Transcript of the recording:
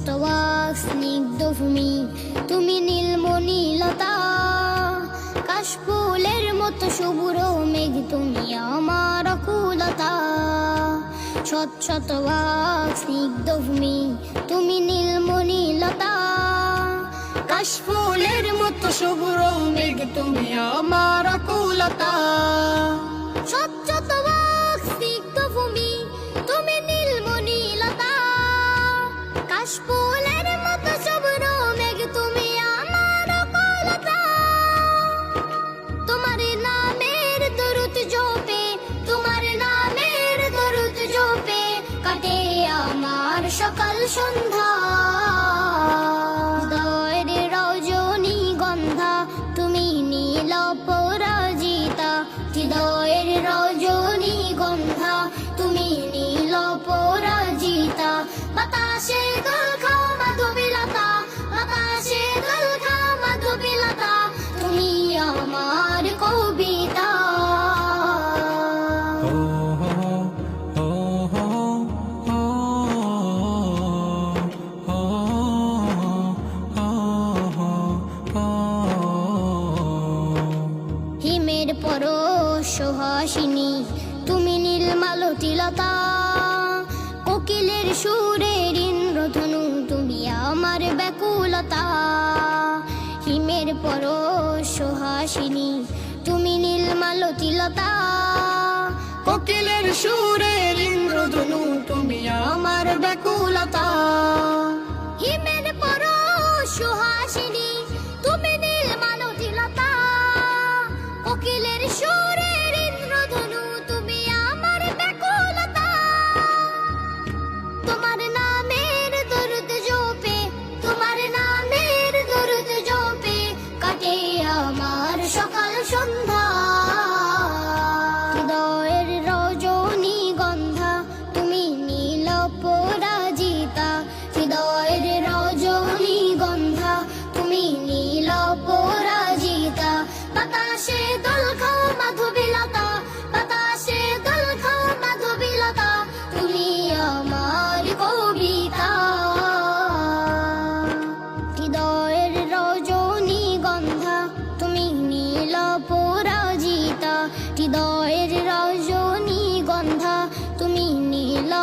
শতবাক স্নিগ্ধ ভূমি, তুমি নীলমণিলতা। কাশফুলের মতো শুভ্র মেঘ, তুমি আমার অকুলতা। শতবাক স্নিগ্ধ ভূমি, তুমি নীলমণিলতা। কাশফুলের মতো শুভ্র মেঘ, তুমি আমার অকুলতা। শতবাক স্নিগ্ধ ভূমি, তুমি নীলমণিলতা। কাশফুলের মতো শুভ্র মেঘ, তুমি আমার অকুলতা। তোমার নামের দরুদ জপে, তোমার নামের দরুদ জপে কাটে আমার সকাল সন্ধ্যা। হৃদয়ের রজনী গন্ধা, তুমি নীল পরাজিতা। হৃদয়ের রজনী গন্ধা, তুমি নীল পরাজিতা। বাতাসে দোল খাও মাধবীলতা, বাতাসে দোল খাও মাধবীলতা। তুমি আমার কবিতা। হিমের পরশ সুহাসিনী, তুমি নীলমালতিলতা। কোকিলের সুরের ইন্দ্রধনু, তুমি আমার ব্যাকুলতা। হিমের পরশ সুহাসিনী, তুমি নীলমালতিলতা। কোকিলের সুরের ইন্দ্রধনু, তুমি আমার ব্যাকুলতা। হিমের পরশ সুহাসিনী, তুমি নীলমালতিলতা। কোকিলের সুরের ইন্দ্রধনু, তুমি আমার ব্যাকুলতা। তোমার নামের দরুদ জপে, তোমার নামের দরুদ জপে কাটে আমার সকাল সন্ধ্যা। হৃদয়ের রজনী গন্ধা, তুমি নীল পরাজিতা। হৃদয়ের রজনী গন্ধা, তুমি নীল পরাজিতা। বাতাসে দোল খাও মাধবীলতা, বাতাসে দোল খাও মাধবীলতা। তুমি আমার কবিতা। হৃদয়ের রজনী গন্ধা, তুমি নীল পরাজিতা। হৃদয়ের রজনী গন্ধা, তুমি নীল